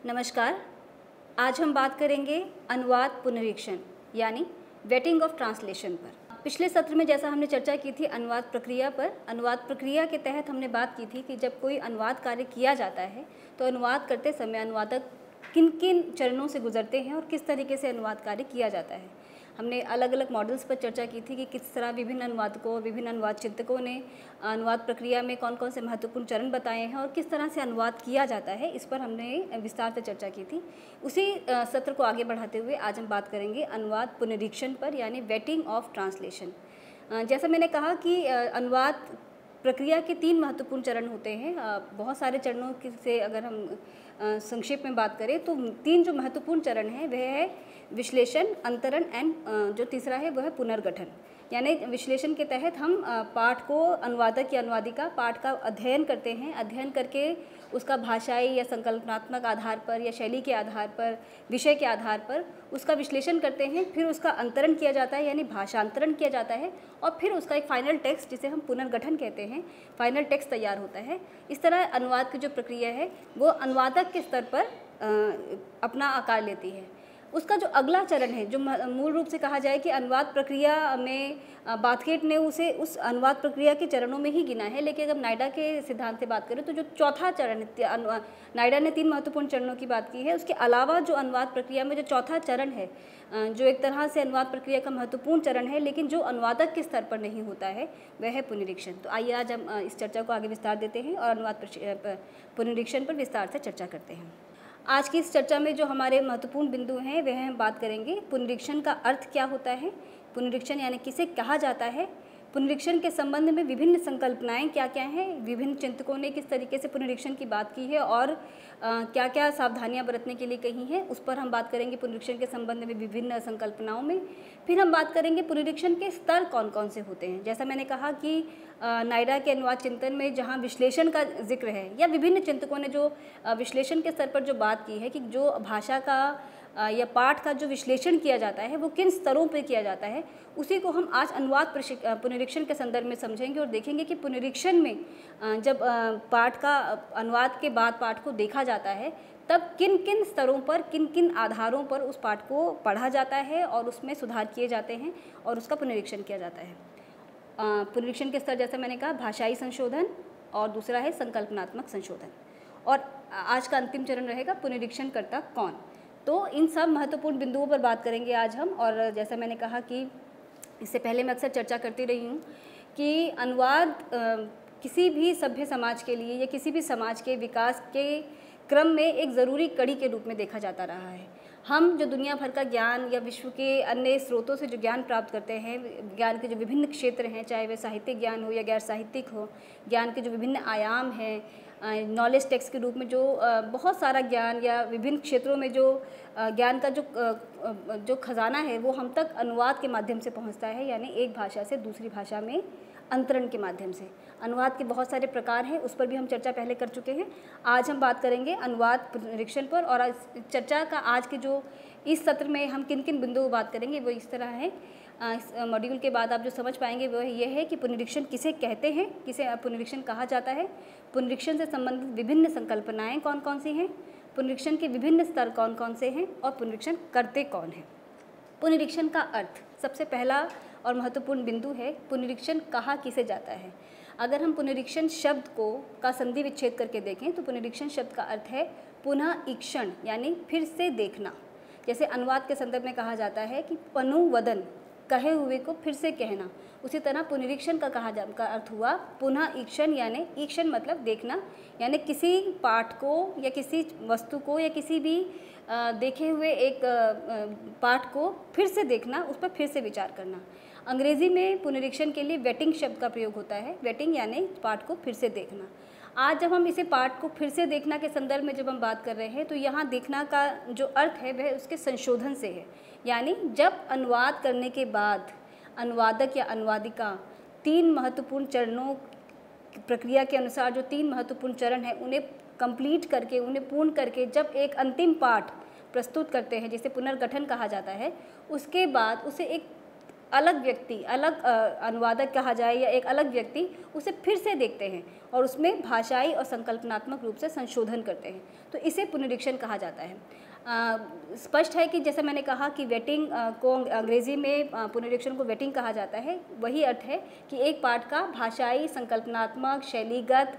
नमस्कार। आज हम बात करेंगे अनुवाद पुनरीक्षण यानी वेटिंग ऑफ ट्रांसलेशन पर। पिछले सत्र में जैसा हमने चर्चा की थी अनुवाद प्रक्रिया पर, अनुवाद प्रक्रिया के तहत हमने बात की थी कि जब कोई अनुवाद कार्य किया जाता है तो अनुवाद करते समय अनुवादक किन किन चरणों से गुजरते हैं और किस तरीके से अनुवाद कार्य किया जाता है। हमने अलग अलग मॉडल्स पर चर्चा की थी कि किस तरह विभिन्न अनुवादकों और विभिन्न अनुवाद चिंतकों ने अनुवाद प्रक्रिया में कौन कौन से महत्वपूर्ण चरण बताए हैं और किस तरह से अनुवाद किया जाता है, इस पर हमने विस्तार से चर्चा की थी। उसी सत्र को आगे बढ़ाते हुए आज हम बात करेंगे अनुवाद पुनरीक्षण पर यानी वेटिंग ऑफ ट्रांसलेशन। जैसा मैंने कहा कि अनुवाद प्रक्रिया के 3 महत्वपूर्ण चरण होते हैं। बहुत सारे चरणों से अगर हम संक्षेप में बात करें तो 3 जो महत्वपूर्ण चरण हैं वह है विश्लेषण, अंतरण एंड जो तीसरा है वह है पुनर्गठन। यानी विश्लेषण के तहत हम पाठ को, अनुवादक या अनुवादिका पाठ का अध्ययन करते हैं, अध्ययन करके उसका भाषाई या संकल्पनात्मक आधार पर या शैली के आधार पर, विषय के आधार पर उसका विश्लेषण करते हैं। फिर उसका अंतरण किया जाता है यानी भाषांतरण किया जाता है और फिर उसका एक फाइनल टेक्स्ट जिसे हम पुनर्गठन कहते हैं, फाइनल टेक्स्ट तैयार होता है। इस तरह अनुवाद की जो प्रक्रिया है वो अनुवादक के स्तर पर अपना आकार लेती है। उसका जो अगला चरण है, जो मूल रूप से कहा जाए कि अनुवाद प्रक्रिया में बाथगेट ने उसे उस अनुवाद प्रक्रिया के चरणों में ही गिना है, लेकिन अगर नायडा के सिद्धांत से बात करें तो जो चौथा चरण है, नायडा ने 3 महत्वपूर्ण चरणों की बात की है, उसके अलावा जो अनुवाद प्रक्रिया में जो चौथा चरण है, जो एक तरह से अनुवाद प्रक्रिया का महत्वपूर्ण चरण है लेकिन जो अनुवादक के स्तर पर नहीं होता है, वह है पुनरीक्षण। तो आइए आज हम इस चर्चा को आगे विस्तार देते हैं और अनुवाद पुनरीक्षण पर विस्तार से चर्चा करते हैं। आज की इस चर्चा में जो हमारे महत्वपूर्ण बिंदु हैं वह हम बात करेंगे पुनरीक्षण का अर्थ क्या होता है, पुनरीक्षण यानी किसे कहा जाता है, पुनरीक्षण के संबंध में विभिन्न संकल्पनाएं क्या क्या हैं, विभिन्न चिंतकों ने किस तरीके से पुनरीक्षण की बात की है और क्या क्या सावधानियां बरतने के लिए कही हैं, उस पर हम बात करेंगे पुनरीक्षण के संबंध में विभिन्न संकल्पनाओं में। फिर हम बात करेंगे पुनरीक्षण के स्तर कौन कौन से होते हैं। जैसा मैंने कहा कि नायडा के अनुवाद चिंतन में जहाँ विश्लेषण का जिक्र है या विभिन्न चिंतकों ने जो विश्लेषण के स्तर पर जो बात की है कि जो भाषा का या पाठ का जो विश्लेषण किया जाता है वो किन स्तरों पर किया जाता है, उसी को हम आज अनुवाद पुनरीक्षण के संदर्भ में समझेंगे और देखेंगे कि पुनरीक्षण में जब पाठ का अनुवाद के बाद पाठ को देखा जाता है तब किन किन स्तरों पर, किन किन आधारों पर उस पाठ को पढ़ा जाता है और उसमें सुधार किए जाते हैं और उसका पुनरीक्षण किया जाता है। पुनरीक्षण के स्तर जैसा मैंने कहा भाषाई संशोधन और दूसरा है संकल्पनात्मक संशोधन, और आज का अंतिम चरण रहेगा पुनरीक्षण करता कौन। तो इन सब महत्वपूर्ण बिंदुओं पर बात करेंगे आज हम। और जैसा मैंने कहा कि इससे पहले मैं अक्सर चर्चा करती रही हूँ कि अनुवाद किसी भी सभ्य समाज के लिए या किसी भी समाज के विकास के क्रम में एक ज़रूरी कड़ी के रूप में देखा जाता रहा है। हम जो दुनिया भर का ज्ञान या विश्व के अन्य स्रोतों से जो ज्ञान प्राप्त करते हैं, ज्ञान के जो विभिन्न क्षेत्र हैं, चाहे वह साहित्यिक ज्ञान हो या गैर साहित्यिक हो, ज्ञान के जो विभिन्न आयाम हैं, नॉलेज टेक्स्ट के रूप में जो बहुत सारा ज्ञान या विभिन्न क्षेत्रों में जो ज्ञान का जो खजाना है वो हम तक अनुवाद के माध्यम से पहुंचता है, यानी एक भाषा से दूसरी भाषा में अंतरण के माध्यम से। अनुवाद के बहुत सारे प्रकार हैं, उस पर भी हम चर्चा पहले कर चुके हैं। आज हम बात करेंगे अनुवाद पुनरीक्षण पर, और चर्चा का आज के जो इस सत्र में हम किन किन बिंदुओं पर बात करेंगे वो इस तरह है। इस मॉड्यूल के बाद आप जो समझ पाएंगे वह यह है कि पुनरीक्षण किसे कहते हैं, किसे पुनरीक्षण कहा जाता है, पुनरीक्षण से संबंधित विभिन्न संकल्पनाएं कौन कौन सी हैं, पुनरीक्षण के विभिन्न स्तर कौन कौन से हैं और पुनरीक्षण करते कौन हैं। पुनरीक्षण का अर्थ सबसे पहला और महत्वपूर्ण बिंदु है, पुनरीक्षण कहा किसे जाता है। अगर हम पुनरीक्षण शब्द को का संधि विच्छेद करके देखें तो पुनरीक्षण शब्द का अर्थ है पुनः ईक्षण यानी फिर से देखना। जैसे अनुवाद के संदर्भ में कहा जाता है कि पनुवदन, कहे हुए को फिर से कहना, उसी तरह पुनरीक्षण का का अर्थ हुआ पुनः ईक्षण, यानी ईक्षण मतलब देखना, यानी किसी पाठ को या किसी वस्तु को या किसी भी देखे हुए एक पाठ को फिर से देखना, उस पर फिर से विचार करना। अंग्रेज़ी में पुनरीक्षण के लिए वेटिंग शब्द का प्रयोग होता है। वेटिंग यानी पाठ को फिर से देखना। आज जब हम इसे पाठ को फिर से देखना के संदर्भ में जब हम बात कर रहे हैं तो यहाँ देखना का जो अर्थ है वह उसके संशोधन से है, यानी जब अनुवाद करने के बाद अनुवादक या अनुवादिका 3 महत्वपूर्ण चरणों प्रक्रिया के अनुसार जो 3 महत्वपूर्ण चरण हैं उन्हें कंप्लीट करके, उन्हें पूर्ण करके जब एक अंतिम पाठ प्रस्तुत करते हैं जिसे पुनर्गठन कहा जाता है, उसके बाद उसे एक अलग व्यक्ति, अलग अनुवादक कहा जाए या एक अलग व्यक्ति उसे फिर से देखते हैं और उसमें भाषाई और संकल्पनात्मक रूप से संशोधन करते हैं, तो इसे पुनरीक्षण कहा जाता है। स्पष्ट है कि जैसे मैंने कहा कि वेटिंग को अंग्रेज़ी में पुनरीक्षण को वेटिंग कहा जाता है। वही अर्थ है कि एक पाठ का भाषाई, संकल्पनात्मक, शैलीगत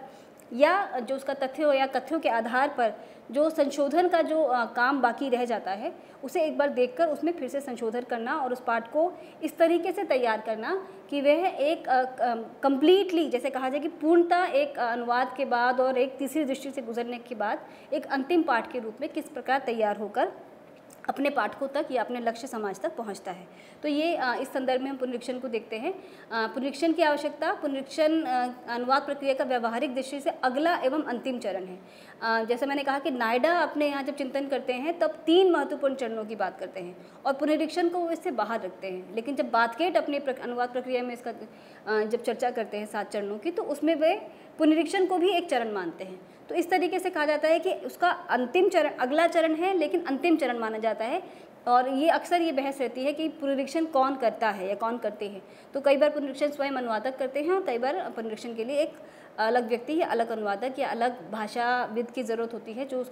या जो उसका तथ्यों या कथ्यों के आधार पर जो संशोधन का जो काम बाकी रह जाता है, उसे एक बार देखकर उसमें फिर से संशोधन करना और उस पाठ को इस तरीके से तैयार करना कि वह एक कंप्लीटली, जैसे कहा जाए कि पूर्णतः एक अनुवाद के बाद और एक तीसरी दृष्टि से गुजरने के बाद एक अंतिम पाठ के रूप में किस प्रकार तैयार होकर अपने पाठकों तक या अपने लक्ष्य समाज तक पहुंचता है। तो ये इस संदर्भ में हम पुनरीक्षण को देखते हैं। पुनरीक्षण की आवश्यकता, पुनरीक्षण अनुवाद प्रक्रिया का व्यवहारिक दृष्टि से अगला एवं अंतिम चरण है। जैसे मैंने कहा कि नायडा अपने यहाँ जब चिंतन करते हैं तब 3 महत्वपूर्ण चरणों की बात करते हैं और पुनरीक्षण को वो इससे बाहर रखते हैं। लेकिन जब बातकेट अपनी अनुवाद प्रक्रिया में इसका जब चर्चा करते हैं 7 चरणों की, तो उसमें वे पुनरीक्षण को भी एक चरण मानते हैं। तो इस तरीके से कहा जाता है कि उसका अंतिम चरण अगला चरण है, लेकिन अंतिम चरण माना जाता है। और ये अक्सर ये बहस रहती है कि पुनरीक्षण कौन करता है या कौन करते हैं। तो कई बार पुनरीक्षण स्वयं अनुवादक करते हैं और कई बार पुनरीक्षण के लिए एक अलग व्यक्ति या अलग अनुवादक या अलग भाषाविद की ज़रूरत होती है जो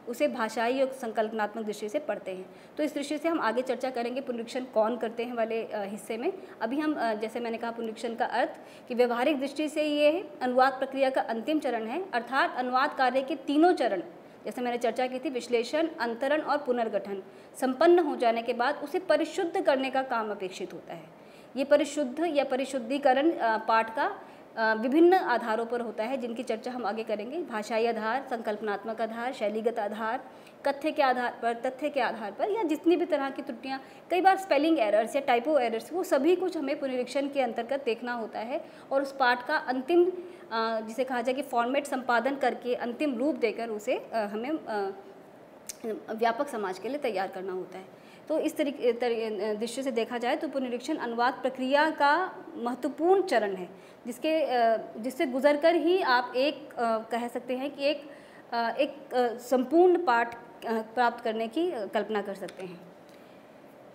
उसे भाषाई और संकल्पनात्मक दृष्टि से पढ़ते हैं। तो इस दृष्टि से हम आगे चर्चा करेंगे पुनरीक्षण कौन करते हैं वाले हिस्से में। अभी हम जैसे मैंने कहा पुनरीक्षण का अर्थ कि व्यवहारिक दृष्टि से ये है अनुवाद प्रक्रिया का अंतिम चरण है, अर्थात अनुवाद कार्य के तीनों चरण, जैसे मैंने चर्चा की थी, विश्लेषण, अंतरण और पुनर्गठन संपन्न हो जाने के बाद उसे परिशुद्ध करने का काम अपेक्षित होता है। ये परिशुद्ध या परिशुद्धिकरण पाठ का विभिन्न आधारों पर होता है, जिनकी चर्चा हम आगे करेंगे। भाषाई आधार, संकल्पनात्मक आधार, शैलीगत आधार, कथ्य के आधार पर, तथ्य के आधार पर, या जितनी भी तरह की त्रुटियाँ, कई बार स्पेलिंग एरर्स या टाइपो एरर्स, वो सभी कुछ हमें पुनरीक्षण के अंतर्गत देखना होता है और उस पाठ का अंतिम जिसे कहा जाए कि फॉर्मेट संपादन करके अंतिम रूप देकर उसे हमें व्यापक समाज के लिए तैयार करना होता है। तो इस दृष्टि से देखा जाए तो पुनरीक्षण अनुवाद प्रक्रिया का महत्वपूर्ण चरण है, जिससे गुजरकर ही आप कह सकते हैं कि एक संपूर्ण पाठ प्राप्त करने की कल्पना कर सकते हैं।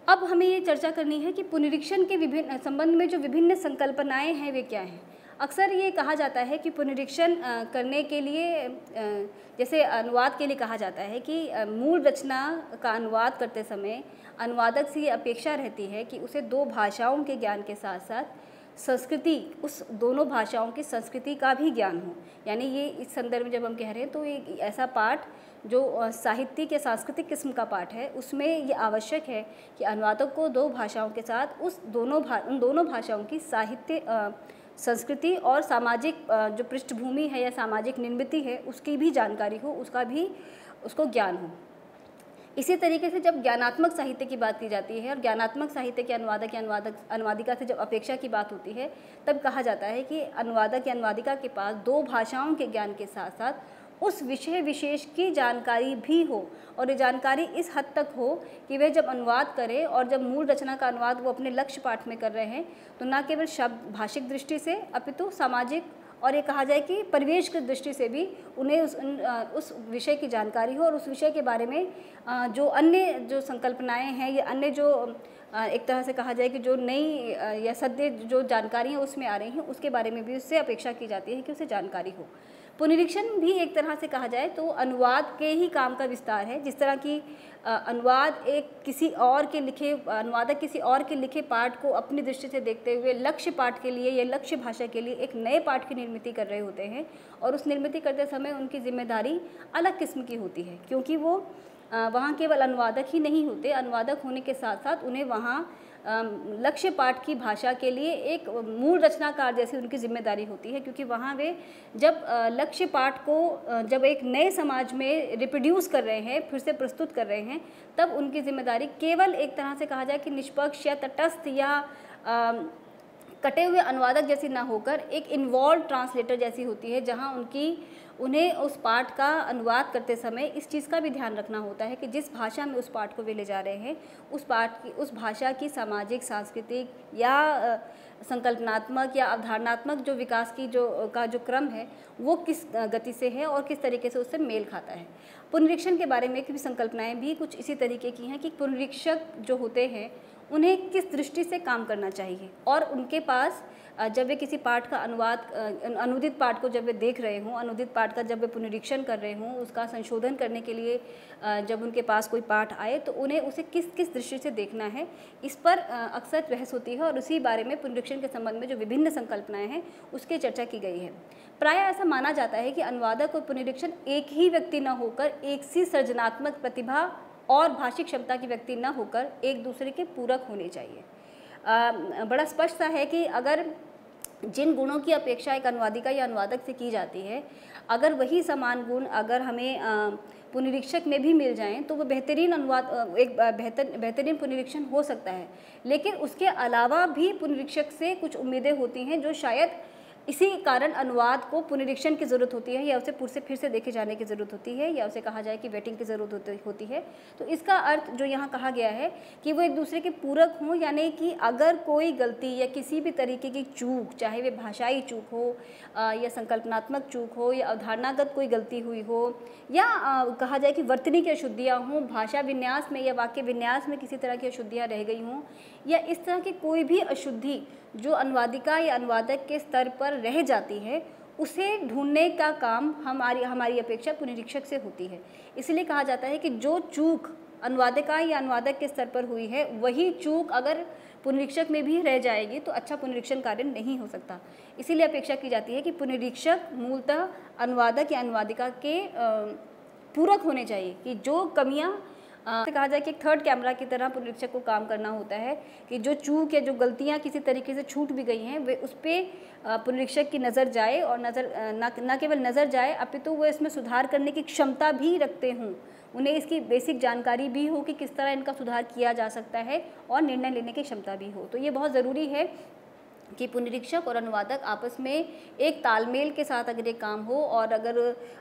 अब हमें ये चर्चा करनी है कि पुनरीक्षण के विभिन्न संबंध में जो विभिन्न संकल्पनाएं हैं वे क्या हैं। अक्सर ये कहा जाता है कि पुनरीक्षण करने के लिए, जैसे अनुवाद के लिए कहा जाता है कि मूल रचना का अनुवाद करते समय अनुवादक से ये अपेक्षा रहती है कि उसे 2 भाषाओं के ज्ञान के साथ साथ संस्कृति, उस दोनों भाषाओं की संस्कृति का भी ज्ञान हो। यानी ये इस संदर्भ में जब हम कह रहे हैं तो ये ऐसा पाठ जो साहित्यिक या सांस्कृतिक किस्म का पाठ है, उसमें ये आवश्यक है कि अनुवादक को 2 भाषाओं के साथ उन दोनों भाषाओं की साहित्य, संस्कृति और सामाजिक जो पृष्ठभूमि है या सामाजिक निर्मिति है उसकी भी जानकारी हो, उसको ज्ञान हो। इसी तरीके से जब ज्ञानात्मक साहित्य की बात की जाती है और ज्ञानात्मक साहित्य के अनुवादक या अनुवादिका से जब अपेक्षा की बात होती है, तब कहा जाता है कि अनुवादक या अनुवादिका के पास 2 भाषाओं के ज्ञान के साथ साथ उस विषय विशेष की जानकारी भी हो, और ये जानकारी इस हद तक हो कि वे जब अनुवाद करें और जब मूल रचना का अनुवाद वो अपने लक्ष्य पाठ में कर रहे हैं तो न केवल शब्द भाषिक दृष्टि से अपितु सामाजिक और ये कहा जाए कि परिवेश की दृष्टि से भी उन्हें उस विषय की जानकारी हो और उस विषय के बारे में जो अन्य जो संकल्पनाएं हैं या अन्य जो एक तरह से कहा जाए कि जो नई या सद्य जो जानकारी है उसमें आ रही हैं उसके बारे में भी उससे अपेक्षा की जाती है कि उसे जानकारी हो। पुनरीक्षण भी एक तरह से कहा जाए तो अनुवाद के ही काम का विस्तार है। जिस तरह की अनुवादक किसी और के लिखे पाठ को अपनी दृष्टि से देखते हुए लक्ष्य पाठ के लिए या लक्ष्य भाषा के लिए एक नए पाठ की निर्मिति कर रहे होते हैं, और उस निर्मिति करते समय उनकी जिम्मेदारी अलग किस्म की होती है, क्योंकि वो वहाँ केवल अनुवादक ही नहीं होते। अनुवादक होने के साथ साथ उन्हें वहाँ लक्ष्य पाठ की भाषा के लिए एक मूल रचनाकार जैसी उनकी जिम्मेदारी होती है, क्योंकि वहाँ वे जब लक्ष्य पाठ को जब एक नए समाज में रिप्रोड्यूस कर रहे हैं, फिर से प्रस्तुत कर रहे हैं, तब उनकी जिम्मेदारी केवल एक तरह से कहा जाए कि निष्पक्ष या तटस्थ या कटे हुए अनुवादक जैसी ना होकर एक इन्वॉल्व ट्रांसलेटर जैसी होती है, जहाँ उन्हें उस पाठ का अनुवाद करते समय इस चीज़ का भी ध्यान रखना होता है कि जिस भाषा में उस पाठ को वे ले जा रहे हैं उस भाषा की सामाजिक, सांस्कृतिक या संकल्पनात्मक या अवधारणात्मक जो विकास की जो क्रम है वो किस गति से है और किस तरीके से उससे मेल खाता है। पुनरीक्षण के बारे में की भी संकल्पनाएं भी कुछ इसी तरीके की हैं कि पुनरीक्षक जो होते हैं उन्हें किस दृष्टि से काम करना चाहिए, और उनके पास जब वे किसी पाठ का अनुदित पाठ को जब वे देख रहे हों, अनुदित पाठ का जब वे पुनरीक्षण कर रहे हों, उसका संशोधन करने के लिए जब उनके पास कोई पाठ आए तो उन्हें उसे किस किस दृष्टि से देखना है, इस पर अक्सर बहस होती है और उसी बारे में पुनरीक्षण के संबंध में जो विभिन्न संकल्पनाएं हैं उसकी चर्चा की गई है। प्रायः ऐसा माना जाता है कि अनुवादक और पुनरीक्षण एक ही व्यक्ति न होकर, एक सी सृजनात्मक प्रतिभा और भाषिक क्षमता के व्यक्ति न होकर एक दूसरे के पूरक होने चाहिए। बड़ा स्पष्ट सा है कि अगर जिन गुणों की अपेक्षा एक अनुवादिका या अनुवादक से की जाती है, अगर वही समान गुण अगर हमें पुनरीक्षक में भी मिल जाएं तो वो बेहतरीन बेहतरीन पुनरीक्षण हो सकता है। लेकिन उसके अलावा भी पुनरीक्षक से कुछ उम्मीदें होती हैं जो शायद इसी कारण अनुवाद को पुनरीक्षण की ज़रूरत होती है, या उसे फिर से देखे जाने की ज़रूरत होती है, या उसे कहा जाए कि वेटिंग की ज़रूरत होती है। तो इसका अर्थ जो यहाँ कहा गया है कि वो एक दूसरे के पूरक हों, यानी कि अगर कोई गलती या किसी भी तरीके की चूक, चाहे वे भाषाई चूक हो या संकल्पनात्मक चूक हो या अवधारणागत कोई गलती हुई हो, या कहा जाए कि वर्तनी की अशुद्धियाँ हों, भाषा विन्यास में या वाक्य विन्यास में किसी तरह की अशुद्धियाँ रह गई हों, या इस तरह की कोई भी अशुद्धि जो अनुवादिका या अनुवादक के स्तर पर रह जाती है, उसे ढूंढने का काम हमारी अपेक्षा पुनरीक्षक से होती है। इसलिए कहा जाता है कि जो चूक अनुवादिका या अनुवादक के स्तर पर हुई है, वही चूक अगर पुनरीक्षक में भी रह जाएगी तो अच्छा पुनरीक्षण कार्य नहीं हो सकता। इसीलिए अपेक्षा की जाती है कि पुनरीक्षक मूलतः अनुवादक या अनुवादिका के पूरक होने चाहिए, कि जो कमियाँ कहा जाए कि एक थर्ड कैमरा की तरह पुनरीक्षक को काम करना होता है, कि जो चूक या जो गलतियां किसी तरीके से छूट भी गई हैं वे उस पर पुनरीक्षक की नज़र जाए, और न केवल नज़र जाए अपितु वो इसमें सुधार करने की क्षमता भी रखते हों, उन्हें इसकी बेसिक जानकारी भी हो कि किस तरह इनका सुधार किया जा सकता है, और निर्णय लेने की क्षमता भी हो। तो ये बहुत ज़रूरी है कि पुनरीक्षक और अनुवादक आपस में एक तालमेल के साथ अगर ये काम हो, और अगर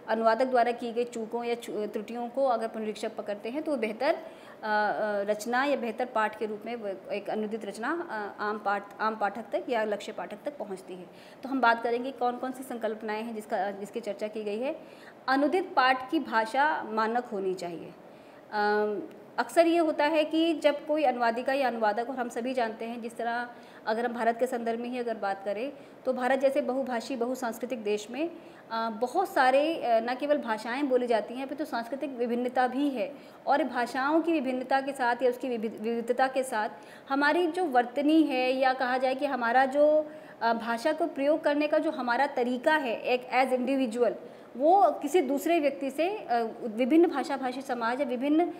अनुवादक द्वारा की गई चूकों या त्रुटियों को अगर पुनरीक्षक पकड़ते हैं तो वो बेहतर रचना या बेहतर पाठ के रूप में एक अनुदित रचना आम पाठक तक या लक्ष्य पाठक तक पहुंचती है। तो हम बात करेंगे कौन कौन सी संकल्पनाएं हैं जिसकी चर्चा की गई है। अनुदित पाठ की भाषा मानक होनी चाहिए। अक्सर ये होता है कि जब कोई अनुवादिका या अनुवादक, और हम सभी जानते हैं जिस तरह अगर हम भारत के संदर्भ में ही अगर बात करें तो भारत जैसे बहुभाषी बहुसांस्कृतिक देश में बहुत सारे न केवल भाषाएं बोली जाती हैं, फिर तो सांस्कृतिक विभिन्नता भी है, और भाषाओं की विभिन्नता के साथ या उसकी विविधता के साथ हमारी जो वर्तनी है, या कहा जाए कि हमारा जो भाषा को प्रयोग करने का जो हमारा तरीका है एक एज इंडिविजुअल, वो किसी दूसरे व्यक्ति से विभिन्न भाषी समाज या विभिन्न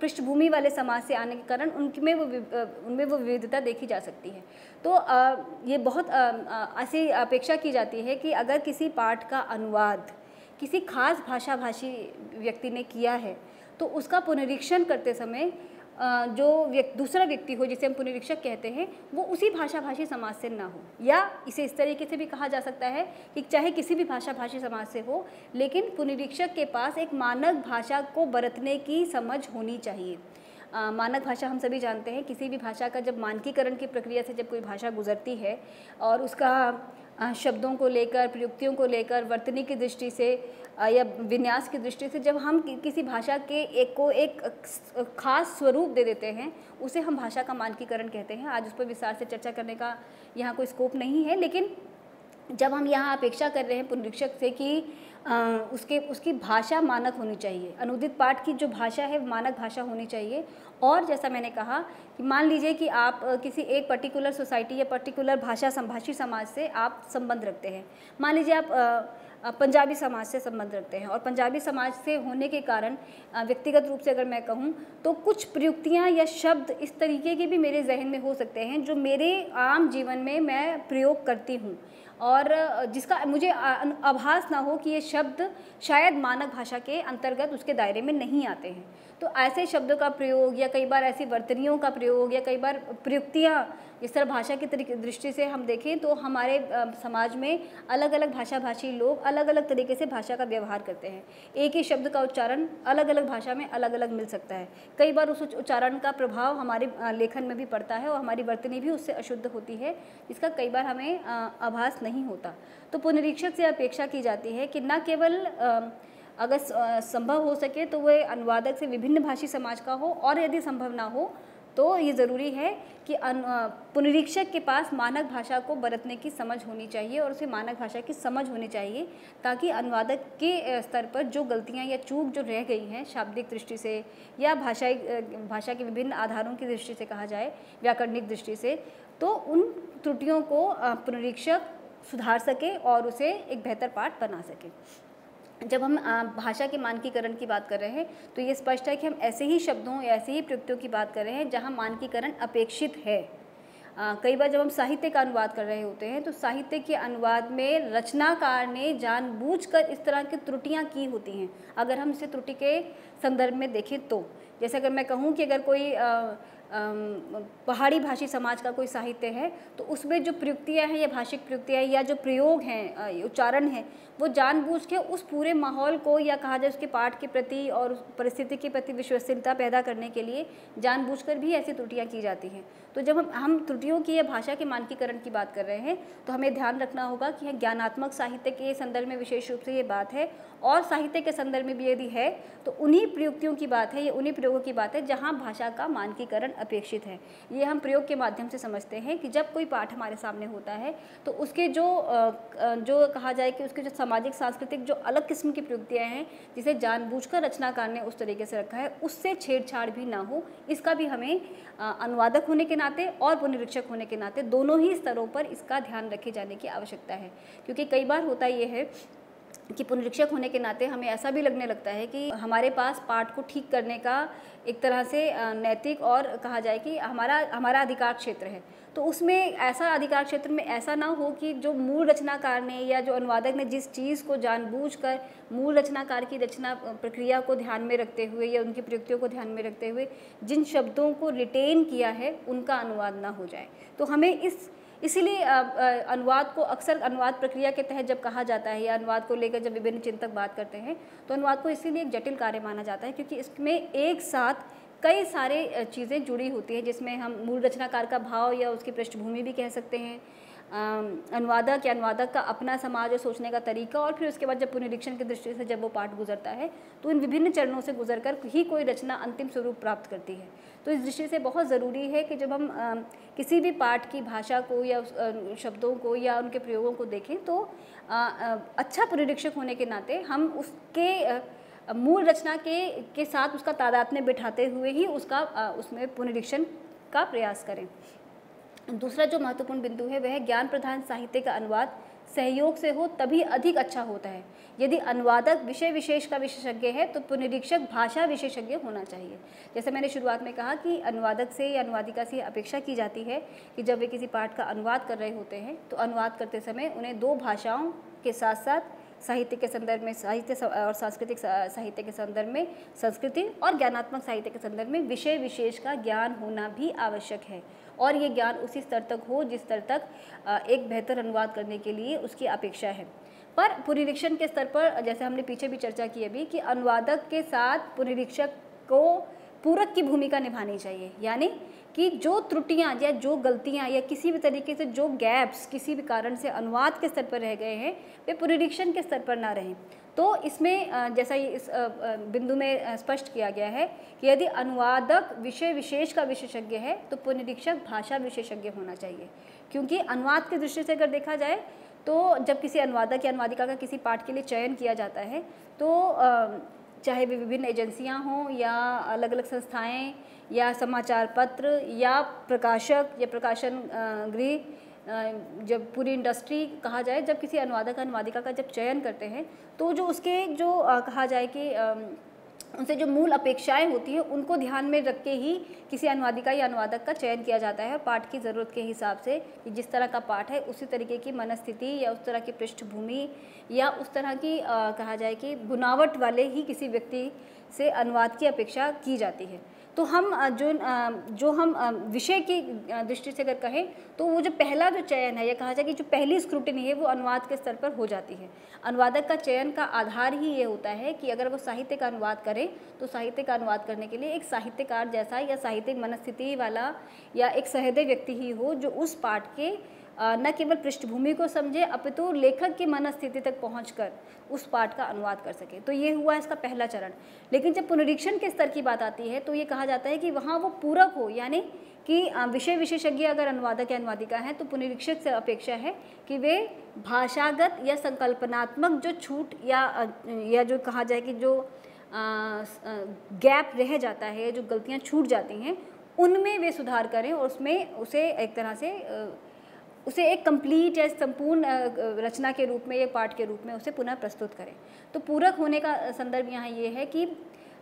पृष्ठभूमि वाले समाज से आने के कारण उनमें वो विविधता देखी जा सकती है। तो ये बहुत ऐसी अपेक्षा की जाती है कि अगर किसी पाठ का अनुवाद किसी खास भाषी व्यक्ति ने किया है तो उसका पुनरीक्षण करते समय जो दूसरा व्यक्ति हो जिसे हम पुनरीक्षक कहते हैं वो उसी भाषी समाज से ना हो, या इसे इस तरीके से भी कहा जा सकता है कि चाहे किसी भी भाषी समाज से हो, लेकिन पुनरीक्षक के पास एक मानक भाषा को बरतने की समझ होनी चाहिए। मानक भाषा हम सभी जानते हैं, किसी भी भाषा का जब मानकीकरण की प्रक्रिया से जब कोई भाषा गुजरती है और उसका शब्दों को लेकर, प्रयुक्तियों को लेकर, वर्तनी की दृष्टि से या विन्यास की दृष्टि से जब हम किसी भाषा के एक खास स्वरूप दे देते हैं, उसे हम भाषा का मानकीकरण कहते हैं। आज उस पर विस्तार से चर्चा करने का यहाँ कोई स्कोप नहीं है, लेकिन जब हम यहाँ अपेक्षा कर रहे हैं पुनरीक्षक से कि उसकी भाषा मानक होनी चाहिए, अनुदित पाठ की जो भाषा है मानक भाषा होनी चाहिए। और जैसा मैंने कहा कि मान लीजिए कि आप किसी एक पर्टिकुलर सोसाइटी या पर्टिकुलर भाषी समाज से आप संबंध रखते हैं, मान लीजिए आप पंजाबी समाज से संबंध रखते हैं, और पंजाबी समाज से होने के कारण व्यक्तिगत रूप से अगर मैं कहूँ तो कुछ प्रयुक्तियाँ या शब्द इस तरीके के भी मेरे जहन में हो सकते हैं जो मेरे आम जीवन में मैं प्रयोग करती हूँ, और जिसका मुझे आभास ना हो कि ये शब्द शायद मानक भाषा के अंतर्गत उसके दायरे में नहीं आते हैं। तो ऐसे शब्दों का प्रयोग या कई बार ऐसी वर्तनियों का प्रयोग या कई बार प्रयुक्तियाँ, इस तरह भाषा की दृष्टि से हम देखें तो हमारे समाज में अलग अलग भाषी लोग अलग अलग तरीके से भाषा का व्यवहार करते हैं। एक ही शब्द का उच्चारण अलग अलग भाषा में अलग अलग मिल सकता है। कई बार उस उच्चारण का प्रभाव हमारे लेखन में भी पड़ता है और हमारी वर्तनी भी उससे अशुद्ध होती है, जिसका कई बार हमें आभास नहीं होता। तो पुनरीक्षक से अपेक्षा की जाती है कि न केवल अगर संभव हो सके तो वह अनुवादक से विभिन्न भाषी समाज का हो, और यदि संभव ना हो तो ये ज़रूरी है कि पुनरीक्षक के पास मानक भाषा को बरतने की समझ होनी चाहिए और उसे मानक भाषा की समझ होनी चाहिए, ताकि अनुवादक के स्तर पर जो गलतियाँ या चूक जो रह गई हैं शाब्दिक दृष्टि से या भाषा के विभिन्न आधारों की दृष्टि से कहा जाए, व्याकरणिक दृष्टि से, तो उन त्रुटियों को पुनरीक्षक सुधार सके और उसे एक बेहतर पाठ बना सके। जब हम भाषा के मानकीकरण की बात कर रहे हैं तो ये स्पष्ट है कि हम ऐसे ही शब्दों या ऐसे ही प्रयुक्तियों की बात कर रहे हैं जहाँ मानकीकरण अपेक्षित है। कई बार जब हम साहित्य का अनुवाद कर रहे होते हैं तो साहित्य के अनुवाद में रचनाकार ने जानबूझकर इस तरह की त्रुटियां की होती हैं। अगर हम इसे त्रुटि के संदर्भ में देखें तो जैसे अगर मैं कहूँ कि अगर कोई पहाड़ी भाषी समाज का कोई साहित्य है तो उसमें जो प्रयुक्तियाँ हैं या भाषिक प्रयुक्तियाँ या जो प्रयोग हैं, उच्चारण हैं, वो जानबूझ के उस पूरे माहौल को या कहा जाए उसके पाठ के प्रति और परिस्थिति के प्रति विश्वसनीयता पैदा करने के लिए जानबूझकर भी ऐसी त्रुटियाँ की जाती हैं। तो जब हम त्रुटियों की या भाषा के मानकीकरण की बात कर रहे हैं तो हमें ध्यान रखना होगा कि ज्ञानात्मक साहित्य के संदर्भ में विशेष रूप से ये बात है और साहित्य के संदर्भ में भी यदि है तो उन्हीं प्रयुक्तियों की बात है, ये उन्हीं प्रयोगों की बात है जहाँ भाषा का मानकीकरण अपेक्षित है। ये हम प्रयोग के माध्यम से समझते हैं कि जब कोई पाठ हमारे सामने होता है तो उसके जो कहा जाए कि उसके जो सामाजिक सांस्कृतिक जो अलग किस्म की प्रयुक्तियाँ हैं जिसे जानबूझकर रचनाकार ने उस तरीके से रखा है उससे छेड़छाड़ भी ना हो, इसका भी हमें अनुवादक होने के नाते और पुनरीक्षक होने के नाते दोनों ही स्तरों पर इसका ध्यान रखे जाने की आवश्यकता है। क्योंकि कई बार होता ये है कि पुनरीक्षक होने के नाते हमें ऐसा भी लगने लगता है कि हमारे पास पाठ को ठीक करने का एक तरह से नैतिक और कहा जाए कि हमारा अधिकार क्षेत्र है, तो उसमें ऐसा अधिकार क्षेत्र में ऐसा ना हो कि जो मूल रचनाकार ने या जो अनुवादक ने जिस चीज़ को जानबूझकर मूल रचनाकार की रचना प्रक्रिया को ध्यान में रखते हुए या उनकी प्रयुक्तियों को ध्यान में रखते हुए जिन शब्दों को रिटेन किया है उनका अनुवाद ना हो जाए। तो हमें इसीलिए अनुवाद को अक्सर अनुवाद प्रक्रिया के तहत जब कहा जाता है या अनुवाद को लेकर जब विभिन्न चिंतक बात करते हैं तो अनुवाद को इसीलिए एक जटिल कार्य माना जाता है, क्योंकि इसमें एक साथ कई सारे चीज़ें जुड़ी होती हैं, जिसमें हम मूल रचनाकार का भाव या उसकी पृष्ठभूमि भी कह सकते हैं, अनुवादक या अनुवादक का अपना समाज और सोचने का तरीका, और फिर उसके बाद जब पुनरीक्षण की दृष्टि से जब वो पाठ गुजरता है तो इन विभिन्न चरणों से गुजरकर ही कोई रचना अंतिम स्वरूप प्राप्त करती है। तो इस दृष्टि से बहुत ज़रूरी है कि जब हम किसी भी पाठ की भाषा को या शब्दों को या उनके प्रयोगों को देखें तो अच्छा पुनरीक्षक होने के नाते हम उसके मूल रचना के साथ उसका तादात्म्य बिठाते हुए ही उसमें पुनरीक्षण का प्रयास करें। दूसरा जो महत्वपूर्ण बिंदु है वह ज्ञान प्रधान साहित्य का अनुवाद सहयोग से हो तभी अधिक अच्छा होता है। यदि अनुवादक विषय विशेष का विशेषज्ञ है तो पुनरीक्षक भाषा विशेषज्ञ होना चाहिए। जैसे मैंने शुरुआत में कहा कि अनुवादक से या अनुवादिका से अपेक्षा की जाती है कि जब वे किसी पाठ का अनुवाद कर रहे होते हैं तो अनुवाद करते समय उन्हें दो भाषाओं के साथ साथ साहित्य के संदर्भ में साहित्य और सांस्कृतिक साहित्य के संदर्भ में संस्कृति और ज्ञानात्मक साहित्य के संदर्भ में विषय विशेष का ज्ञान होना भी आवश्यक है, और ये ज्ञान उसी स्तर तक हो जिस स्तर तक एक बेहतर अनुवाद करने के लिए उसकी अपेक्षा है। पर पुनरीक्षण के स्तर पर जैसे हमने पीछे भी चर्चा की अभी कि अनुवादक के साथ पुनरीक्षक को पूरक की भूमिका निभानी चाहिए, यानी कि जो त्रुटियां या जो गलतियां या किसी भी तरीके से जो गैप्स किसी भी कारण से अनुवाद के स्तर पर रह गए हैं वे पुनरीक्षण के स्तर पर ना रहें। तो इसमें जैसा इस बिंदु में स्पष्ट किया गया है कि यदि अनुवादक विषय विशेष का विशेषज्ञ है तो पुनरीक्षक भाषा विशेषज्ञ होना चाहिए। क्योंकि अनुवाद की दृष्टि से अगर देखा जाए तो जब किसी अनुवादक या अनुवादिका का किसी पाठ के लिए चयन किया जाता है तो चाहे वे विभिन्न एजेंसियां हों या अलग अलग संस्थाएं या समाचार पत्र या प्रकाशक या प्रकाशन गृह, जब पूरी इंडस्ट्री कहा जाए, जब किसी अनुवादक अनुवादिका का जब चयन करते हैं तो जो उसके जो कहा जाए कि उनसे जो मूल अपेक्षाएं होती हैं उनको ध्यान में रख के ही किसी अनुवादिका या अनुवादक का चयन किया जाता है। पाठ की ज़रूरत के हिसाब से जिस तरह का पाठ है उसी तरीके की मनस्थिति या उस तरह की पृष्ठभूमि या उस तरह की कहा जाए कि बुनावट वाले ही किसी व्यक्ति से अनुवाद की अपेक्षा की जाती है। तो हम जो हम विषय की दृष्टि से अगर कहें तो वो जो पहला जो चयन है या कहा जाए कि जो पहली स्क्रूटिनी है वो अनुवाद के स्तर पर हो जाती है। अनुवादक का चयन का आधार ही ये होता है कि अगर वो साहित्य का अनुवाद करें तो साहित्य का अनुवाद करने के लिए एक साहित्यकार जैसा या साहित्यिक मनस्थिति वाला या एक सहृदय व्यक्ति ही हो जो उस पाठ के न केवल पृष्ठभूमि को समझे अपितु लेखक की मनस्थिति तक पहुंचकर उस पाठ का अनुवाद कर सके। तो ये हुआ इसका पहला चरण। लेकिन जब पुनरीक्षण के स्तर की बात आती है तो ये कहा जाता है कि वहाँ वो पूरक हो, यानी कि विषय विशेषज्ञ अगर अनुवादक या अनुवादिका हैं तो पुनरीक्षक से अपेक्षा है कि वे भाषागत या संकल्पनात्मक जो छूट या जो कहा जाए कि जो गैप रह जाता है, जो गलतियाँ छूट जाती हैं, उनमें वे सुधार करें और उसमें उसे एक तरह से उसे एक कंप्लीट या संपूर्ण रचना के रूप में या पाठ के रूप में उसे पुनः प्रस्तुत करें। तो पूरक होने का संदर्भ यहाँ ये है कि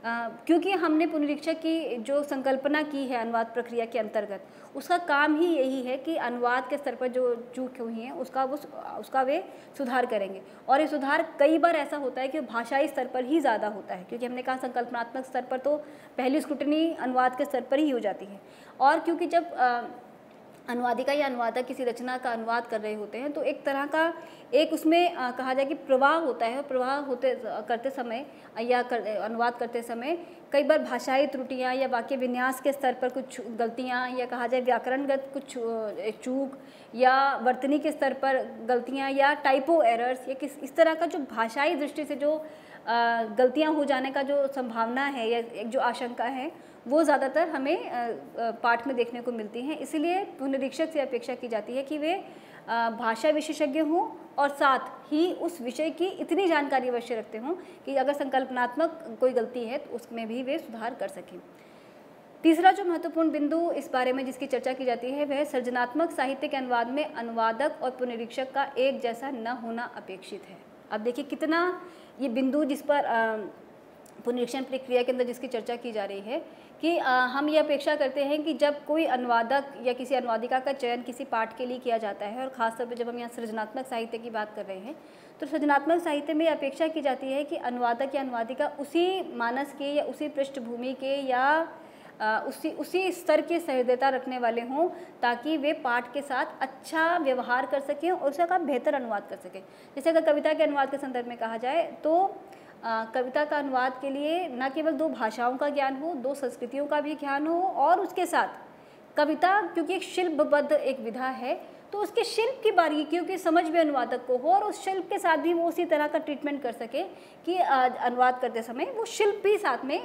क्योंकि हमने पुनरीक्षक की जो संकल्पना की है अनुवाद प्रक्रिया के अंतर्गत, उसका काम ही यही है कि अनुवाद के स्तर पर जो चूक हुई हैं उसका वे सुधार करेंगे। और ये सुधार कई बार ऐसा होता है कि भाषाई स्तर पर ही ज़्यादा होता है, क्योंकि हमने कहा संकल्पनात्मक स्तर पर तो पहली स्क्रूटनी अनुवाद के स्तर पर ही हो जाती है। और क्योंकि जब अनुवादिका या अनुवादक किसी रचना का अनुवाद कर रहे होते हैं तो एक तरह का एक उसमें कहा जाए कि प्रवाह होता है। प्रवाह करते समय या अनुवाद करते समय कई बार भाषाई त्रुटियां या वाक्य विन्यास के स्तर पर कुछ गलतियां या कहा जाए व्याकरणगत कुछ चूक या वर्तनी के स्तर पर गलतियां या टाइपो एरर्स या इस तरह का जो भाषाई दृष्टि से जो गलतियां हो जाने का जो संभावना है या एक जो आशंका है वो ज़्यादातर हमें पाठ में देखने को मिलती हैं। इसलिए पुनरीक्षक से अपेक्षा की जाती है कि वे भाषा विशेषज्ञ हों और साथ ही उस विषय की इतनी जानकारी अवश्य रखते हों कि अगर संकल्पनात्मक कोई गलती है तो उसमें भी वे सुधार कर सकें। तीसरा जो महत्वपूर्ण बिंदु इस बारे में जिसकी चर्चा की जाती है वह सृजनात्मक साहित्य के अनुवाद में अनुवादक और पुनरीक्षक का एक जैसा न होना अपेक्षित है। अब देखिए कितना ये बिंदु जिस पर पुनरीक्षण प्रक्रिया के अंदर जिसकी चर्चा की जा रही है कि हम ये अपेक्षा करते हैं कि जब कोई अनुवादक या किसी अनुवादिका का चयन किसी पाठ के लिए किया जाता है, और ख़ासतौर पर जब हम यहाँ सृजनात्मक साहित्य की बात कर रहे हैं तो सृजनात्मक साहित्य में अपेक्षा की जाती है कि अनुवादक या अनुवादिका उसी मानस के या उसी पृष्ठभूमि के या उसी स्तर के सहृदयता रखने वाले हों ताकि वे पाठ के साथ अच्छा व्यवहार कर सकें और उसका बेहतर अनुवाद कर सकें। जैसे अगर कविता के अनुवाद के संदर्भ में कहा जाए तो कविता का अनुवाद के लिए न केवल 2 भाषाओं का ज्ञान हो, 2 संस्कृतियों का भी ज्ञान हो, और उसके साथ कविता क्योंकि एक शिल्पबद्ध एक विधा है तो उसके शिल्प की बारीकियों की समझ भी अनुवादक को हो और उस शिल्प के साथ भी वो उसी तरह का ट्रीटमेंट कर सके कि अनुवाद करते समय वो शिल्प भी साथ में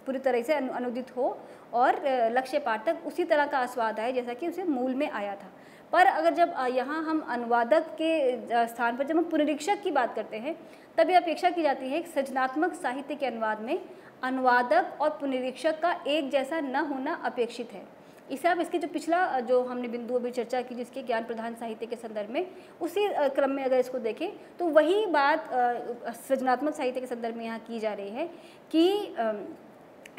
पूरी तरह से अनुदित हो और लक्ष्य पाठक उसी तरह का आस्वाद आए जैसा कि उसे मूल में आया था। पर अगर जब यहाँ हम अनुवादक के स्थान पर जब हम पुनरीक्षक की बात करते हैं तब यह अपेक्षा की जाती है कि सृजनात्मक साहित्य के अनुवाद में अनुवादक और पुनरीक्षक का एक जैसा न होना अपेक्षित है। इसे आप इसके जो पिछला जो हमने बिंदु अभी चर्चा की जिसके ज्ञान प्रधान साहित्य के संदर्भ में उसी क्रम में अगर इसको देखें तो वही बात सृजनात्मक साहित्य के संदर्भ में यहाँ की जा रही है कि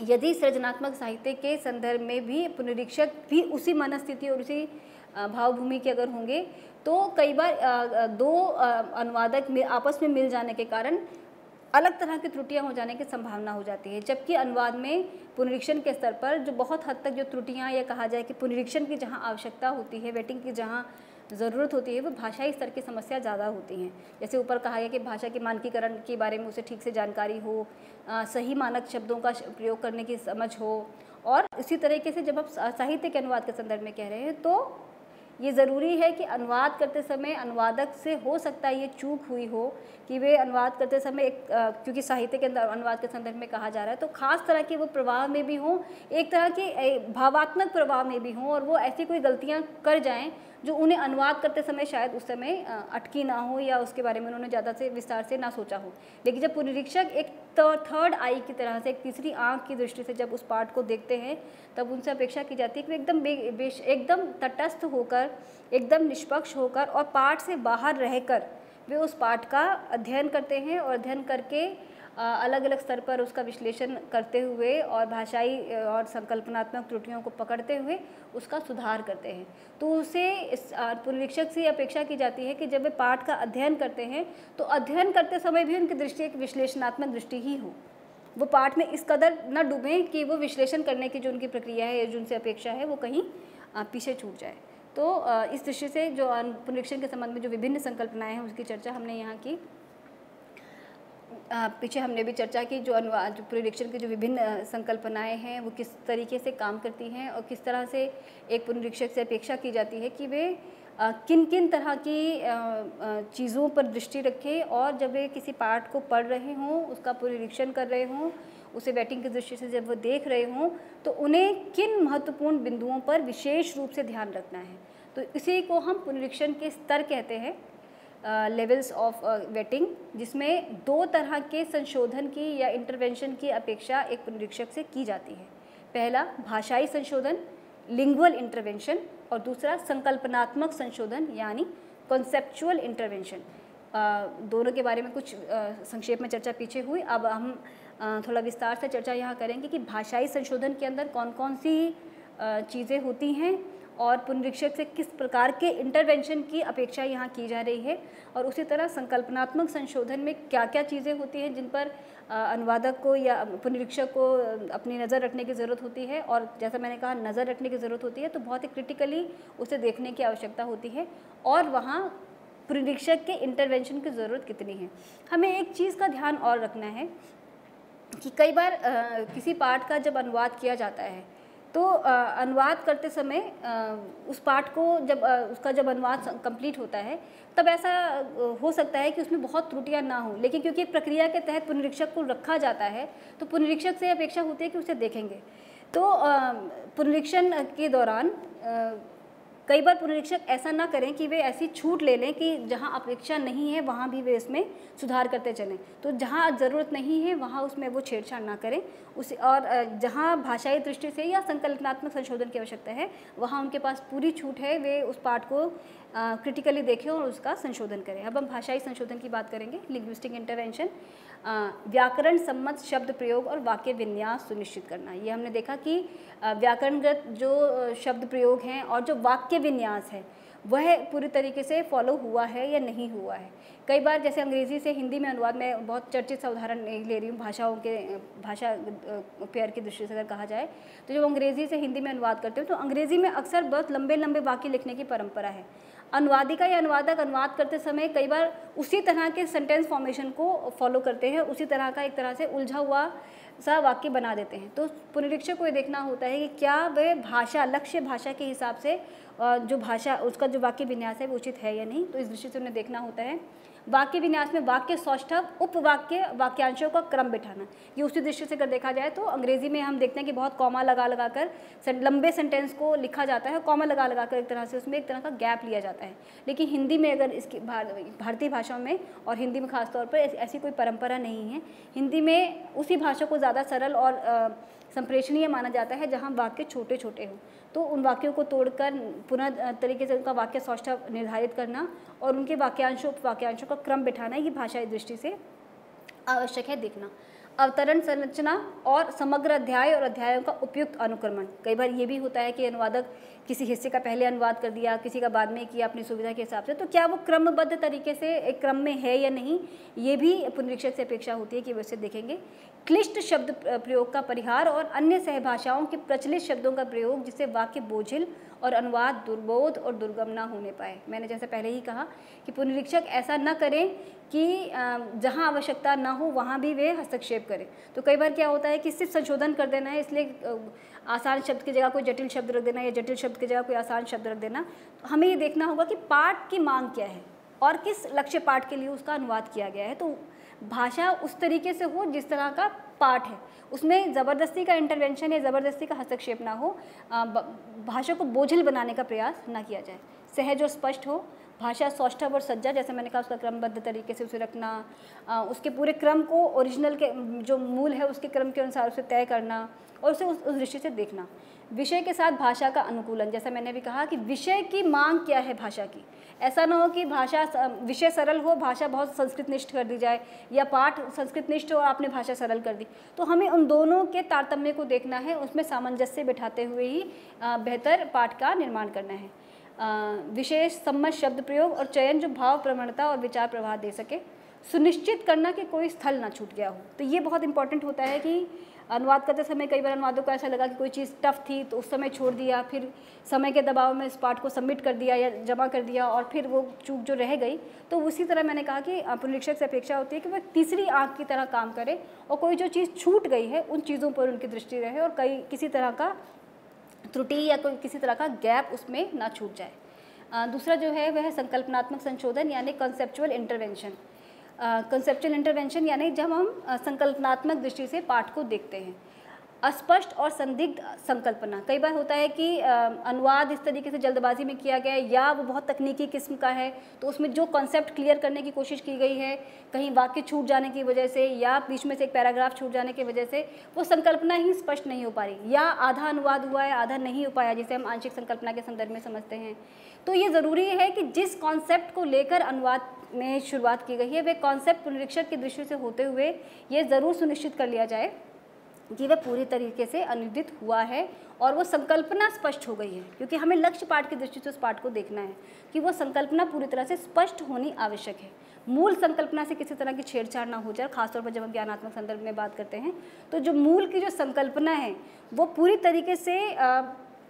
यदि सृजनात्मक साहित्य के संदर्भ में भी पुनरीक्षक भी उसी मनस्थिति और उसी भावभूमि के अगर होंगे तो कई बार 2 अनुवादक आपस में मिल जाने के कारण अलग तरह की त्रुटियां हो जाने की संभावना हो जाती है। जबकि अनुवाद में पुनरीक्षण के स्तर पर जो बहुत हद तक जो त्रुटियां या कहा जाए कि पुनरीक्षण की जहां आवश्यकता होती है, वेटिंग की जहां ज़रूरत होती है, वो भाषाई स्तर की समस्या ज़्यादा होती हैं। जैसे ऊपर कहा गया कि भाषा के मानकीकरण के बारे में उसे ठीक से जानकारी हो, सही मानक शब्दों का प्रयोग करने की समझ हो, और इसी तरीके से जब आप साहित्य के अनुवाद के संदर्भ में कह रहे हैं तो ये ज़रूरी है कि अनुवाद करते समय अनुवादक से हो सकता है ये चूक हुई हो कि वे अनुवाद करते समय एक क्योंकि साहित्य के अंदर अनुवाद के संदर्भ में कहा जा रहा है तो ख़ास तरह के वो प्रवाह में भी हों, एक तरह के भावात्मक प्रवाह में भी हों और वो ऐसी कोई गलतियाँ कर जाएं जो उन्हें अनुवाद करते समय शायद उस समय अटकी ना हो या उसके बारे में उन्होंने ज़्यादा से विस्तार से ना सोचा हो। लेकिन जब पुनरीक्षक एक थर्ड आई की तरह से, एक तीसरी आंख की दृष्टि से जब उस पाठ को देखते हैं तब उनसे अपेक्षा की जाती है कि वे एकदम तटस्थ होकर, एकदम निष्पक्ष होकर और पाठ से बाहर रहकर वे उस पाठ का अध्ययन करते हैं और अध्ययन करके अलग अलग स्तर पर उसका विश्लेषण करते हुए और भाषाई और संकल्पनात्मक त्रुटियों को पकड़ते हुए उसका सुधार करते हैं। तो उसे इस पुनरीक्षक से अपेक्षा की जाती है कि जब वे पाठ का अध्ययन करते हैं तो अध्ययन करते समय भी उनकी दृष्टि एक विश्लेषणात्मक दृष्टि ही हो, वो पाठ में इस कदर न डूबें कि वो विश्लेषण करने की जो उनकी प्रक्रिया है, जो उनसे अपेक्षा है, वो कहीं पीछे छूट जाए। तो इस दृष्टि से जो पुनरीक्षण के संबंध में जो विभिन्न संकल्पनाएँ हैं उसकी चर्चा हमने यहाँ की। पीछे हमने भी चर्चा की जो पुनरीक्षण की जो विभिन्न संकल्पनाएं हैं वो किस तरीके से काम करती हैं और किस तरह से एक पुनरीक्षक से अपेक्षा की जाती है कि वे किन किन तरह की चीज़ों पर दृष्टि रखें, और जब वे किसी पाठ को पढ़ रहे हों, उसका पुनरीक्षण कर रहे हों, उसे वेटिंग की दृष्टि से जब वो देख रहे हों, तो उन्हें किन महत्वपूर्ण बिंदुओं पर विशेष रूप से ध्यान रखना है। तो इसी को हम पुनरीक्षण के स्तर कहते हैं, लेवल्स ऑफ वेटिंग, जिसमें 2 तरह के संशोधन की या इंटरवेंशन की अपेक्षा एक पुनरीक्षक से की जाती है। पहला भाषाई संशोधन, लिंगुअल इंटरवेंशन, और दूसरा संकल्पनात्मक संशोधन यानी कॉन्सेप्चुअल इंटरवेंशन। दोनों के बारे में कुछ संक्षेप में चर्चा पीछे हुई। अब हम थोड़ा विस्तार से चर्चा यहाँ करेंगे कि भाषाई संशोधन के अंदर कौन कौन सी चीज़ें होती हैं और पुनरीक्षक से किस प्रकार के इंटरवेंशन की अपेक्षा यहाँ की जा रही है, और उसी तरह संकल्पनात्मक संशोधन में क्या क्या चीज़ें होती हैं जिन पर अनुवादक को या पुनरीक्षक को अपनी नज़र रखने की ज़रूरत होती है। और जैसा मैंने कहा, नज़र रखने की ज़रूरत होती है तो बहुत ही क्रिटिकली उसे देखने की आवश्यकता होती है, और वहाँ पुनरीक्षक के इंटरवेंशन की ज़रूरत कितनी है। हमें एक चीज़ का ध्यान और रखना है कि कई बार किसी पाठ का जब अनुवाद किया जाता है तो अनुवाद करते समय उस पाठ को उसका जब अनुवाद कंप्लीट होता है तब ऐसा हो सकता है कि उसमें बहुत त्रुटियां ना हो, लेकिन क्योंकि एक प्रक्रिया के तहत पुनरीक्षक को रखा जाता है तो पुनरीक्षक से अपेक्षा होती है कि उसे देखेंगे। तो पुनरीक्षण के दौरान कई बार पुनरीक्षक ऐसा ना करें कि वे ऐसी छूट ले लें कि जहां अपेक्षा नहीं है वहां भी वे इसमें सुधार करते चलें। तो जहां ज़रूरत नहीं है वहां उसमें वो छेड़छाड़ ना करें उसे, और जहां भाषाई दृष्टि से या संकल्पनात्मक संशोधन की आवश्यकता है वहां उनके पास पूरी छूट है, वे उस पाठ को क्रिटिकली देखें और उसका संशोधन करें। अब हम भाषाई संशोधन की बात करेंगे। लिंग्विस्टिक इंटरवेंशन, व्याकरण सम्मत शब्द प्रयोग और वाक्य विन्यास सुनिश्चित करना। ये हमने देखा कि व्याकरणगत जो शब्द प्रयोग हैं और जो वाक्य विन्यास है वह पूरी तरीके से फॉलो हुआ है या नहीं हुआ है। कई बार जैसे अंग्रेज़ी से हिंदी में अनुवाद, में बहुत चर्चित सा उदाहरण ले रही हूँ, भाषा पेयर की दृष्टि से अगर कहा जाए तो जब अंग्रेज़ी से हिंदी में अनुवाद करते हो तो अंग्रेज़ी में अक्सर बहुत लंबे लंबे वाक्य लिखने की परंपरा है। अनुवादिका या अनुवादक अनुवाद करते समय कई बार उसी तरह के सेंटेंस फॉर्मेशन को फॉलो करते हैं, उसी तरह का एक तरह से उलझा हुआ सा वाक्य बना देते हैं। तो पुनरीक्षक को ये देखना होता है कि क्या वह भाषा, लक्ष्य भाषा के हिसाब से जो भाषा, उसका जो वाक्य विन्यास है वो उचित है या नहीं। तो इस दृष्टि से उन्हें देखना होता है। वाक्य विन्यास में वाक्य सौष्ठव, उपवाक्य, वाक्यांशों का क्रम बिठाना, ये उसी दृष्टि से अगर देखा जाए तो अंग्रेज़ी में हम देखते हैं कि बहुत कॉमा लगा लगा कर लंबे सेंटेंस को लिखा जाता है, कॉमा लगा लगा कर एक तरह से उसमें एक तरह का गैप लिया जाता है। लेकिन हिंदी में अगर इसकी भारतीय भाषाओं में और हिंदी में खासतौर पर ऐसी कोई परंपरा नहीं है। हिंदी में उसी भाषा को ज़्यादा सरल और संप्रेषणीय माना जाता है जहाँ वाक्य छोटे छोटे हों। तो उन वाक्यों को तोड़कर पुनः तरीके से उनका वाक्य सौष्ठव निर्धारित करना और उनके वाक्यांशों उपवाक्यांशों का क्रम बिठाना, ये भाषाई दृष्टि से आवश्यक है देखना। अवतरण संरचना और समग्र अध्याय और अध्यायों का उपयुक्त अनुक्रमण। कई बार ये भी होता है कि अनुवादक किसी हिस्से का पहले अनुवाद कर दिया, किसी का बाद में किया अपनी सुविधा के हिसाब से, तो क्या वो क्रमबद्ध तरीके से एक क्रम में है या नहीं, ये भी पुनरीक्षक से अपेक्षा होती है कि वो इसे देखेंगे। क्लिष्ट शब्द प्रयोग का परिहार और अन्य सहभाषाओं के प्रचलित शब्दों का प्रयोग जिससे वाक्य बोझिल और अनुवाद दुर्बोध और दुर्गम ना होने पाए। मैंने जैसे पहले ही कहा कि पुनरीक्षक ऐसा न करें कि जहां आवश्यकता ना हो वहां भी वे हस्तक्षेप करें। तो कई बार क्या होता है कि सिर्फ संशोधन कर देना है, इसलिए आसान शब्द की जगह कोई जटिल शब्द रख देना या जटिल शब्द की जगह कोई आसान शब्द रख देना। तो हमें ये देखना होगा कि पाठ की मांग क्या है और किस लक्ष्य पाठ के लिए उसका अनुवाद किया गया है। तो भाषा उस तरीके से हो जिस तरह का पाठ है, उसमें ज़बरदस्ती का इंटरवेंशन या ज़बरदस्ती का हस्तक्षेप ना हो, भाषा को बोझिल बनाने का प्रयास ना किया जाए। सहज और स्पष्ट हो, भाषा सौष्ठव और सज्जा, जैसे मैंने कहा उसका क्रमबद्ध तरीके से उसे रखना, उसके पूरे क्रम को ओरिजिनल के जो मूल है उसके क्रम के अनुसार उसे तय करना और उसे उस दृष्टि से देखना। विषय के साथ भाषा का अनुकूलन, जैसा मैंने भी कहा कि विषय की मांग क्या है भाषा की। ऐसा ना हो कि भाषा विषय सरल हो, भाषा बहुत संस्कृत निष्ठ कर दी जाए, या पाठ संस्कृत निष्ठ हो और आपने भाषा सरल कर दी। तो हमें उन दोनों के तारतम्य को देखना है, उसमें सामंजस्य बिठाते हुए ही बेहतर पाठ का निर्माण करना है। विशेष सम्मत शब्द प्रयोग और चयन जो भाव प्रवणता और विचार प्रवाह दे सके। सुनिश्चित करना कि कोई स्थल ना छूट गया हो। तो ये बहुत इंपॉर्टेंट होता है कि अनुवाद करते समय कई बार अनुवादों को ऐसा लगा कि कोई चीज़ टफ थी तो उस समय छोड़ दिया, फिर समय के दबाव में इस पाठ को सबमिट कर दिया या जमा कर दिया और फिर वो चूक जो रह गई। तो उसी तरह मैंने कहा कि पुनरीक्षक से अपेक्षा होती है कि वह तीसरी आंख की तरह काम करे और कोई जो चीज़ छूट गई है उन चीज़ों पर उनकी दृष्टि रहे और किसी तरह का त्रुटि या कोई किसी तरह का गैप उसमें ना छूट जाए। दूसरा जो है वह है संकल्पनात्मक संशोधन यानी कॉन्सेप्चुअल इंटरवेंशन। कॉन्सेप्चुअल इंटरवेंशन यानी जब हम संकल्पनात्मक दृष्टि से पाठ को देखते हैं। अस्पष्ट और संदिग्ध संकल्पना, कई बार होता है कि अनुवाद इस तरीके से जल्दबाजी में किया गया है या वो बहुत तकनीकी किस्म का है, तो उसमें जो कॉन्सेप्ट क्लियर करने की कोशिश की गई है, कहीं वाक्य छूट जाने की वजह से या बीच में से एक पैराग्राफ छूट जाने की वजह से वो संकल्पना ही स्पष्ट नहीं हो पा रही, या आधा अनुवाद हुआ है आधा नहीं हो पाया, जिसे हम आंशिक संकल्पना के संदर्भ में समझते हैं। तो ये ज़रूरी है कि जिस कॉन्सेप्ट को लेकर अनुवाद में शुरुआत की गई है वे कॉन्सेप्ट पुनरीक्षक की दृष्टि से होते हुए ये ज़रूर सुनिश्चित कर लिया जाए कि वह पूरी तरीके से अनुदित हुआ है और वो संकल्पना स्पष्ट हो गई है, क्योंकि हमें लक्ष्य पाठ की दृष्टि से उस पाठ को देखना है कि वो संकल्पना पूरी तरह से स्पष्ट होनी आवश्यक है। मूल संकल्पना से किसी तरह की छेड़छाड़ ना हो जाए, खासतौर पर जब हम ज्ञानात्मक संदर्भ में बात करते हैं तो जो मूल की जो संकल्पना है वो पूरी तरीके से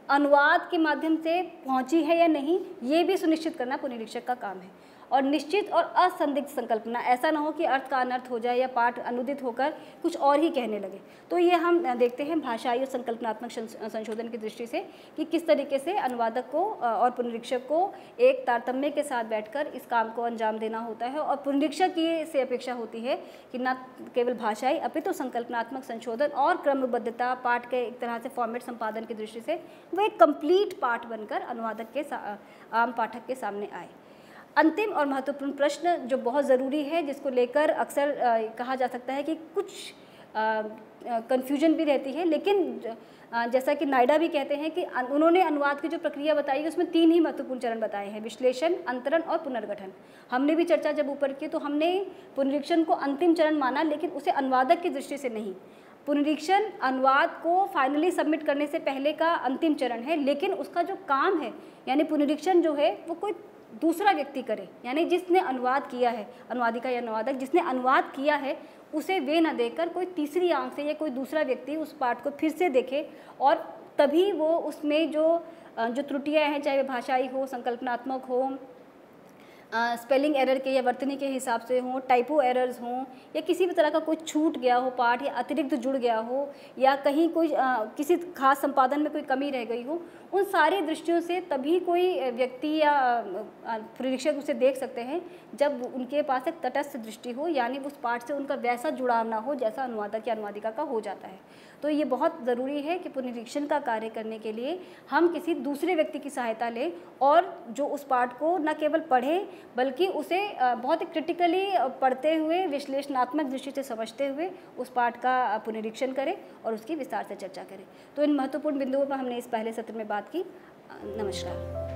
अनुवाद के माध्यम से पहुंची है या नहीं, ये भी सुनिश्चित करना पुनरीक्षक का काम है। और निश्चित और असंदिग्ध संकल्पना, ऐसा ना हो कि अर्थ का अनर्थ हो जाए या पाठ अनुदित होकर कुछ और ही कहने लगे। तो ये हम देखते हैं भाषाई और संकल्पनात्मक संशोधन की दृष्टि से कि किस तरीके से अनुवादक को और पुनरीक्षक को एक तारतम्य के साथ बैठकर इस काम को अंजाम देना होता है। और पुनरीक्षक की से अपेक्षा होती है कि न केवल भाषाई अपितु संकल्पनात्मक संशोधन और क्रमबद्धता, पाठ के एक तरह से फॉर्मेट संपादन की दृष्टि से वो एक कंप्लीट पाठ बनकर अनुवादक के आम पाठक के सामने आए। अंतिम और महत्वपूर्ण प्रश्न जो बहुत ज़रूरी है, जिसको लेकर अक्सर कहा जा सकता है कि कुछ कन्फ्यूजन भी रहती है, लेकिन जैसा कि नायडा भी कहते हैं कि उन्होंने अनुवाद की जो प्रक्रिया बताई है उसमें 3 ही महत्वपूर्ण चरण बताए हैं, विश्लेषण, अंतरण और पुनर्गठन। हमने भी चर्चा जब ऊपर की तो हमने पुनरीक्षण को अंतिम चरण माना, लेकिन उसे अनुवादक की दृष्टि से नहीं। पुनरीक्षण अनुवाद को फाइनली सबमिट करने से पहले का अंतिम चरण है, लेकिन उसका जो काम है यानी पुनरीक्षण जो है वो कोई दूसरा व्यक्ति करे, यानी जिसने अनुवाद किया है, अनुवादिका या अनुवादक जिसने अनुवाद किया है उसे वे न देखकर कोई तीसरी आंख से या कोई दूसरा व्यक्ति उस पाठ को फिर से देखे, और तभी वो उसमें जो त्रुटियां हैं, चाहे वे भाषाई हो, संकल्पनात्मक हो, स्पेलिंग एरर के या वर्तनी के हिसाब से हों, टाइपो एरर्स हों, या किसी भी तरह का कोई छूट गया हो पाठ या अतिरिक्त जुड़ गया हो, या कहीं कोई किसी खास संपादन में कोई कमी रह गई हो, उन सारी दृष्टियों से तभी कोई व्यक्ति या पुनरीक्षक उसे देख सकते हैं जब उनके पास एक तटस्थ दृष्टि हो, यानी उस पाठ से उनका वैसा जुड़ाव ना हो जैसा अनुवादक या अनुवादिका का हो जाता है। तो ये बहुत ज़रूरी है कि पुनरीक्षण का कार्य करने के लिए हम किसी दूसरे व्यक्ति की सहायता लें और जो उस पाठ को न केवल पढ़ें बल्कि उसे बहुत ही क्रिटिकली पढ़ते हुए, विश्लेषणात्मक दृष्टि से समझते हुए उस पाठ का पुनरीक्षण करें और उसकी विस्तार से चर्चा करें। तो इन महत्वपूर्ण बिंदुओं पर हमने इस पहले सत्र में बात की। नमस्कार।